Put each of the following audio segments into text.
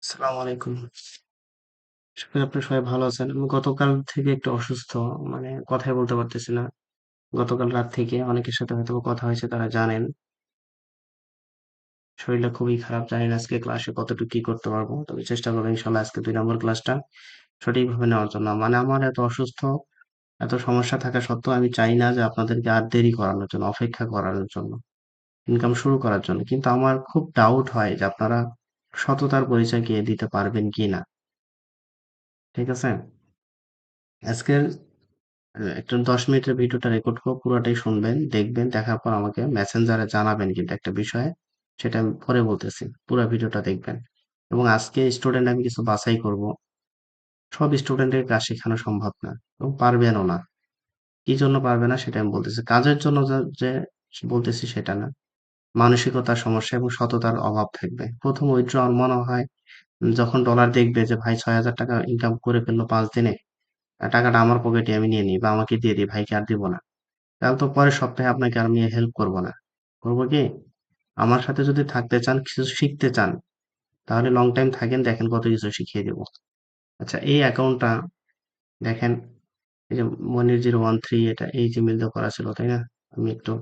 আসসালামু আলাইকুম। আশা করি আপনারা সবাই ভালো আছেন। আমি গতকাল থেকে একটু অসুস্থ, মানে কথাই বলতে পারতেছি না। গতকাল রাত থেকে অনেকের সাথে হয়তোবা কথা হয়েছে, তারা জানেন। শরীরটা খুবই খারাপ। জানি না আজকে ক্লাসে কতটুকু কি করতে পারবো। তবে চেষ্টা করবো ইনশাআল্লাহ আজকে ২ নম্বর ক্লাসটা সঠিকভাবে নেওয়ার জন্য। মানে আমার এত অসুস্থ, এত সমস্যা থাকা সত্ত্বেও আমি চাই না যে আপনাদেরকে আর দেরি করানোর জন্য, অপেক্ষা করানোর জন্য, ইনকাম শুরু করার জন্য। কিন্তু আমার খুব ডাউট হয় যে আপনারা সততার পরিচয় দিতে পারবেন কিনা। ঠিক আছে? আজকের একটা ১০ মিনিটের ভিডিওটা রেকর্ড করব, পুরোটাই শুনবেন, দেখবেন, দেখার পর আমাকে মেসেঞ্জারে জানাবেন কিন্তু একটা বিষয়ে, সেটা আমি পরে বলতেছি। পুরো ভিডিওটা দেখবেন। এবং আজকে স্টুডেন্ট আমি কিছু বাছাই করব। সব স্টুডেন্টের কাজ শেখানো সম্ভব না এবং পারবেনও না। কি জন্য পারবে না সেটা আমি বলতেছি। কাজের জন্য যে বলতেছি সেটা না। মানসিকতার সমস্যা এবং সততার অভাব থাকবে। ১ম উইথড্রয়াল মনে হয় যখন ডলার দেখবে যে ভাই ৳৬,০০০ ইনকাম করে ফেললো ৫ দিনে, টাকাটা আমার পকেটে আমি নিয়ে নিই বা আমাকে দিয়ে দিই, ভাইকে আর দিব না। তাহলে তো পরের সপ্তাহে আপনাকে আর আমি হেল্প করব না। করব কি? আমার সাথে যদি থাকতে চান, কিছু শিখতে চান, তাহলে লং টাইম থাকেন, দেখেন কত কিছু শিখিয়ে দিব। আচ্ছা, এই অ্যাকাউন্টটা দেখেন, এই যে মনির 013, এটা এই জিমেইল দিয়ে করা ছিল, তাই না? আমি একটু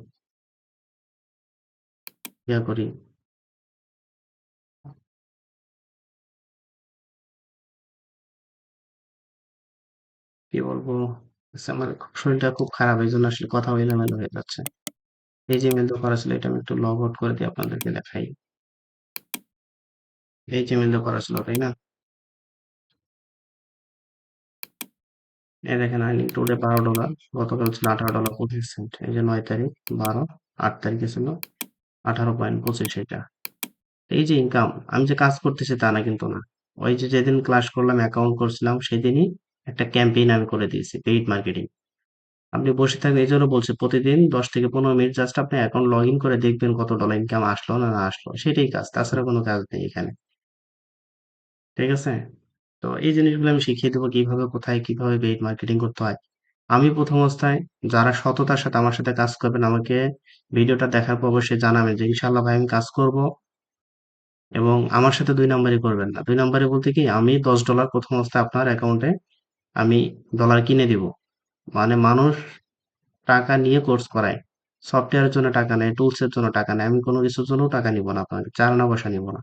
করি। কি বলবো? আচ্ছা, আমার শরীরটা খুব খারাপ, এই জন্য আসলে কথা এলোমেলো হয়ে যাচ্ছে। এই জিমেইল দিয়ে করা ছিল, এটা আমি একটু লগ আউট করে দিয়ে আপনাদেরকে দেখাই। এই জিমেইল দিয়ে করা ছিল, তাই না? এই দেখেন, আর্নিং টুডে $12, গতকাল ছিল $18.25। এই যে 9 তারিখ, 12, 8 তারিখে ছিল 18.25 এটা। এই যে ইনকাম, আমি যে কাজ করতেছি তা না কিন্তু না। ওই যে যেদিন ক্লাস করলাম, অ্যাকাউন্ট করছিলাম, সেদিনই একটা ক্যাম্পেইন আমি করে দিয়েছি, পেইড মার্কেটিং। আপনি বসে থাকবেন, এই জন্য বলছি প্রতিদিন 10 থেকে 15 মিনিট জাস্ট আপনি অ্যাকাউন্ট লগ ইন করে দেখবেন কত ডলার ইনকাম আসলো না না আসলো, সেটাই কাজ, তাছাড়া কোনো কাজ নেই এখানে। ঠিক আছে? তো এই জিনিসগুলো আমি শিখিয়ে দেবো কিভাবে, কোথায়, কিভাবে পেইড মার্কেটিং করতে হয়। আমি প্রথম অবস্থায়, যারা সততার সাথে আমার সাথে কাজ করবেন, আমাকে ভিডিওটা দেখার পর অবশ্যই জানাবেন যে ইনশাল্লাহ ভাই আমি কাজ করব, এবং আমার সাথে ২ নাম্বারি করবেন না। ২ নাম্বারি বলতে কি, আমি $10 প্রথম অবস্থায় আপনার অ্যাকাউন্টে আমি ডলার কিনে দিব। মানে মানুষ টাকা নিয়ে কোর্স করায়। সফটওয়্যারের জন্য টাকা নেয়, টুলস এর জন্য টাকা নেয়। আমি কোনো কিছুর জন্যও টাকা নিব না আপনার, ৪ আনা পয়সা নিব না।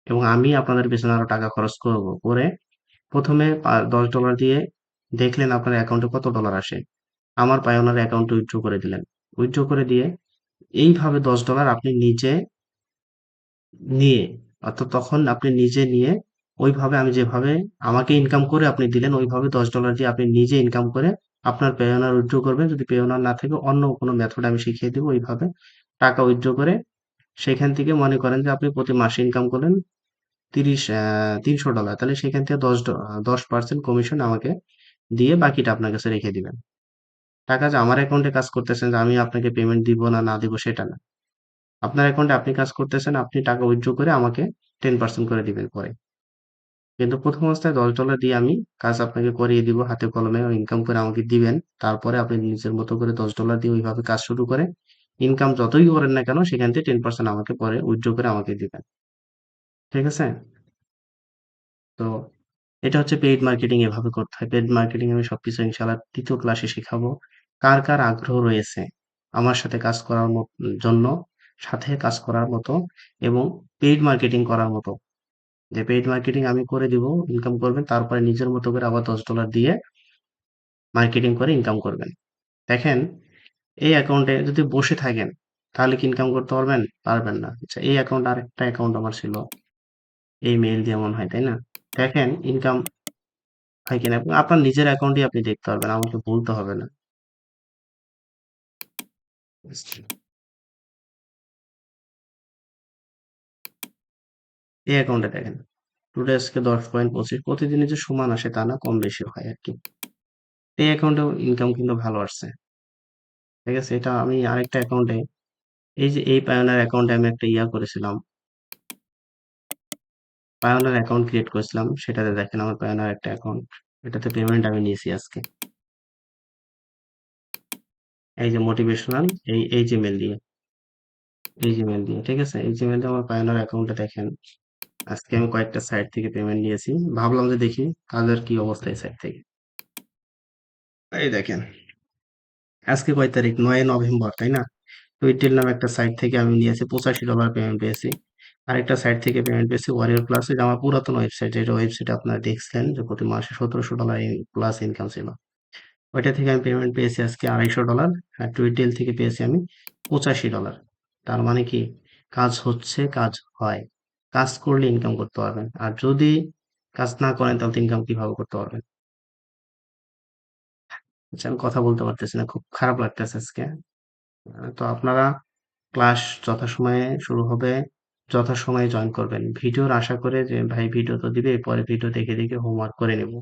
এবং আমি আপনাদের পেছনে আরো টাকা খরচ করব। করে ১ম এ $10 দিয়ে দেখলেন আপনার অ্যাকাউন্টে কত ডলার আসে। আমার পায়োনিয়ার অ্যাকাউন্টে উইথড্র করে দিলেন। উইথড্র করে দিয়ে এইভাবে $10 আপনি নিজে নিয়ে, অর্থাৎ তখন আপনি নিজে নিয়ে, ওইভাবে আমি যেভাবে আমাকে ইনকাম করে আপনি দিলেন, ওইভাবে $10 দিয়ে আপনি নিজে ইনকাম করে আপনার পেওনার উইথড্র করবেন। যদি পেওনার না থাকে, অন্য কোনো মেথড আমি শিখিয়ে দিব। ওইভাবে টাকা উইথড্র করে সেখান থেকে মনে করেন যে আপনি প্রতি মাসে ইনকাম করলেন $300, তাহলে সেখান থেকে 10% কমিশন আমাকে দিয়ে বাকিটা আপনার কাছে রেখে দিবেন। টাকা যে আমার অ্যাকাউন্টে কাজ করতেছেন, যে আমি আপনাকে পেমেন্ট দিব না না দিব সেটা না। আপনার অ্যাকাউন্টে আপনি কাজ করতেছেন, আপনি টাকা উইথড্র করে আমাকে 10% করে দিবেন পরে। কিন্তু প্রথম অবস্থায় $10 দিয়ে আমি কাজ আপনাকে করিয়ে দিব, হাতে কলমে ইনকাম করে আমাকে দিবেন। তারপরে আপনি নিজের মতো করে $10 দিয়ে ওইভাবে কাজ শুরু করে ইনকাম যতই করেন না কেন, সেখান থেকে 10% আমাকে পরে উইথড্র করে আমাকে দিবেন। ঠিক আছে? তো এটা হচ্ছে পেইড মার্কেটিং, এভাবে করতে হয়। পেইড মার্কেটিং আমি সবকিছু ইনশাআল্লাহ ২য় ক্লাসে শিখাবো। কার, কার আগ্রহ রয়েছে আমার সাথে কাজ করার জন্য, সাথে কাজ করার মতো, এবং পেইড মার্কেটিং করার মতো। যে পেইড মার্কেটিং আমি করে দিব, ইনকাম করবেন, তারপরে নিজের মতো করে আবার $10 দিয়ে মার্কেটিং করে ইনকাম করবেন। দেখেন, এই অ্যাকাউন্টে যদি বসে থাকেন, তাহলে কি ইনকাম করতে পারবেন? পারবেন না। আচ্ছা, এই অ্যাকাউন্ট, আরেকটা অ্যাকাউন্ট আমার ছিল, এই মেইল দিয়ে মনে হয়, তাই না? দেখেন ইনকাম হয় কিনা, এবং আপনার নিজের অ্যাকাউন্টই আপনি দেখতে পারবেন, আমাকে বলতে হবে না। এই অ্যাকাউন্টে দেখেন, টুডে আজকে 10.25, প্রতিদিনই যে সমান আসে তা না, কম বেশি হয় আর কি। এই অ্যাকাউন্টেও ইনকাম কিন্তু ভালো আসছে। ঠিক আছে? এটা আমি আরেকটা অ্যাকাউন্টে, এই যে এই পায়োনিয়ার অ্যাকাউন্টে আমি একটা করেছিলাম। পায়োনিয়ার অ্যাকাউন্ট ক্রিয়েট করেছিলাম। সেটাতে দেখেন আমার পায়োনিয়ার একটা অ্যাকাউন্ট। এটাতে পেমেন্ট আমি নিয়েছি আজকে। এই যে মোটিভেশনাল, এই জিমেইল দিয়ে, ঠিক আছে? এই জিমেইল দিয়ে আমার পায়োনিয়ার অ্যাকাউন্টে দেখেন। আজকে আমি কয়েকটা সাইট থেকে পেমেন্ট নিয়েছি। ভাবলাম যে দেখি কাজের কি অবস্থা এই সাইট থেকে। এই দেখেন, আজকে কয় তারিখ? 9 নভেম্বর, তাই না? টুইটেল নামে একটা সাইট থেকে আমি নিয়েছি, $85 পেমেন্ট পেয়েছি। আরেকটা সাইট থেকে পেমেন্ট পেয়েছি, ওয়ারিয়র প্লাস। এটা আমার পুরাতন ওয়েবসাইট, যেটা ওয়েবসাইটে আপনারা দেখছেন যে প্রতি মাসে $1700 প্লাস ইনকাম ছিল। ওইটা থেকে আমি পেমেন্ট পেয়েছি আজকে $250। আর টুইটেল থেকে পেয়েছি আমি $85। তার মানে কি, কাজ হচ্ছে, কাজ হয়। কাজ করলে ইনকাম করতে পারবেন, আর যদি কাজ না করেন তাহলে ইনকাম কিভাবে করতে পারবেন? আচ্ছা, আমি কথা বলতে পারতেছি না, খুব খারাপ লাগতেছে আজকে। তো আপনারা ক্লাস যথাসময়ে শুরু হবে, যথাসময়ে জয়েন করবেন। ভিডিওর আশা করে যে ভাই ভিডিও তো দিবে, পরে ভিডিও দেখে দেখে হোমওয়ার্ক করে নেব,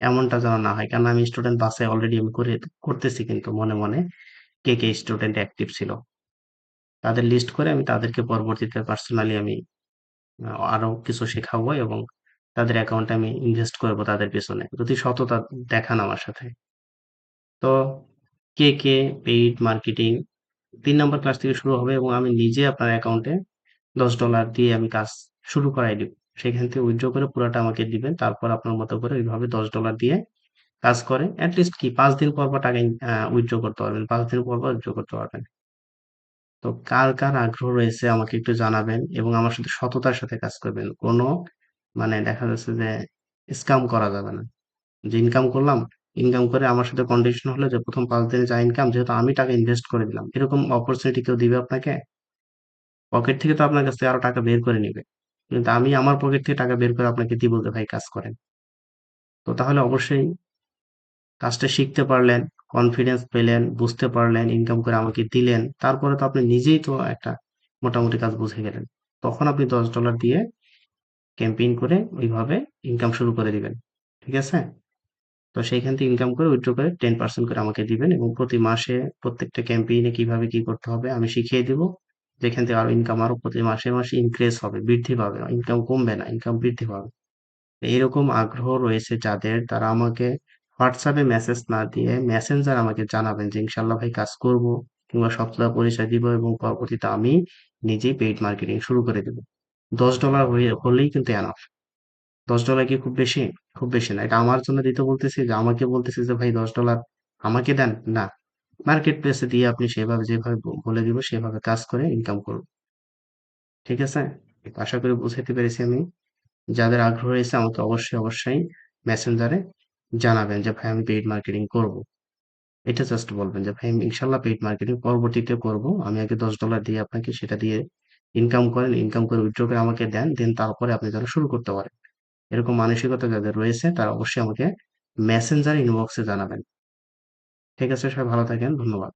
এমনটা যেন না হয়। কারণ আমি স্টুডেন্ট বাসায় অলরেডি আমি করতেছি, কিন্তু মনে মনে কে কে স্টুডেন্ট অ্যাক্টিভ ছিল তাদের লিস্ট করে আমি তাদেরকে পরবর্তীতে পার্সোনালি আমি আরো কিছু শেখাবো, এবং তাদের অ্যাকাউন্টে আমি ইনভেস্ট করবো তাদের পেছনে, যদি সততা দেখান আমার সাথে। তো কে কে পেইড মার্কেটিং 3 নম্বর ক্লাস থেকে শুরু হবে, এবং আমি নিজে আপনার অ্যাকাউন্টে $10 দিয়ে আমি কাজ শুরু করাই দিব। সেখান থেকে উইথড্র করে পুরাটা আমাকে দিবেন, তারপর আপনার মতো করে ওইভাবে $10 দিয়ে কাজ করে অ্যাটলিস্ট কি 5 দিন পর পর টাকা উইথড্র করতে পারবেন, 5 দিন পর পর উইথড্র করতে পারবেন। তো কার কার আগ্রহ রয়েছে আমাকে একটু জানাবেন, এবং আমার সাথে সততার সাথে কাজ করবেন। কোনো মানে দেখা যাচ্ছে যে স্কাম করা যাবে না। যে ইনকাম করলাম, ইনকাম করে আমার সাথে কন্ডিশন হলো যে প্রথম 5 দিনে যা ইনকাম, যেহেতু আমি টাকা ইনভেস্ট করে দিলাম, এরকম অপরচুনিটি কেউ দিবে আপনাকে? পকেট থেকে তো আপনার কাছ থেকে আরো টাকা বের করে নিবে, কিন্তু আমি আমার পকেট থেকে টাকা বের করে আপনাকে দিব যে ভাই কাজ করেন। তো তাহলে অবশ্যই কাজটা শিখতে পারলেন, কনফিডেন্স পেলেন, বুঝতে পারলেন, ইনকাম করে আমাকে দিলেন, তারপরে তো আপনি নিজেই তো একটা মোটামুটি কাজ বুঝে গেলেন। তখন আপনি $10 দিয়ে ক্যাম্পেইন করে ওইভাবে ইনকাম শুরু করে দিবেন। ঠিক আছে? তো সেইখান থেকে ইনকাম করে উইথড্র করে 10% করে আমাকে দিবেন, এবং প্রতি মাসে প্রত্যেকটা ক্যাম্পেইনে কিভাবে কি করতে হবে আমি শিখিয়ে দিব। যেখান থেকে আরো ইনকাম আরো প্রতি মাসে মাসে ইনক্রিজ হবে, বৃদ্ধি পাবে। ইনকাম কমবে না, ইনকাম বৃদ্ধি পাবে। এইরকম আগ্রহ রয়েছে যাদের, তারা আমাকে হোয়াটসঅ্যাপে মেসেজ না দিয়ে মেসেঞ্জার আমাকে জানাবেন যে ইনশাল্লাহ ভাই কাজ করব, কিংবা সততা পরিচয় দিব, এবং পরবর্তীতে আমি নিজেই পেইড মার্কেটিং শুরু করে দেব। $10 হলেই কিন্তু এনাফ। $10 কি খুব বেশি? খুব বেশি না। এটা আমার জন্য দিতে বলতেছি, যে আমাকে বলতেছি যে ভাই $10 আমাকে দেন না, মার্কেট প্লেসে দিয়ে আপনি সেভাবে যেভাবে বলে দিব সেভাবে কাজ করে ইনকাম করুন। ঠিক আছে? আশা করি বুঝাইতে পেরেছি আমি। যাদের আগ্রহ রয়েছে আমাকে অবশ্যই অবশ্যই মেসেঞ্জারে জানাবেন যে ভাই আমি পেইড মার্কেটিং করব। এটা জাস্ট বলবেন যে ভাই আমি ইনশাল্লাহ পেইড মার্কেটিং পরবর্তীতে করব, আমি আগে $10 দিয়ে আপনাকে সেটা দিয়ে ইনকাম করেন, ইনকাম করে উইথড্র করে আমাকে দেন, দেন তারপরে আপনি যেন শুরু করতে পারেন। এরকম মানসিকতা যাদের রয়েছে তারা অবশ্যই আমাকে মেসেঞ্জার ইনবক্সে জানাবেন। ঠিক আছে, সবাই ভালো থাকেন, ধন্যবাদ।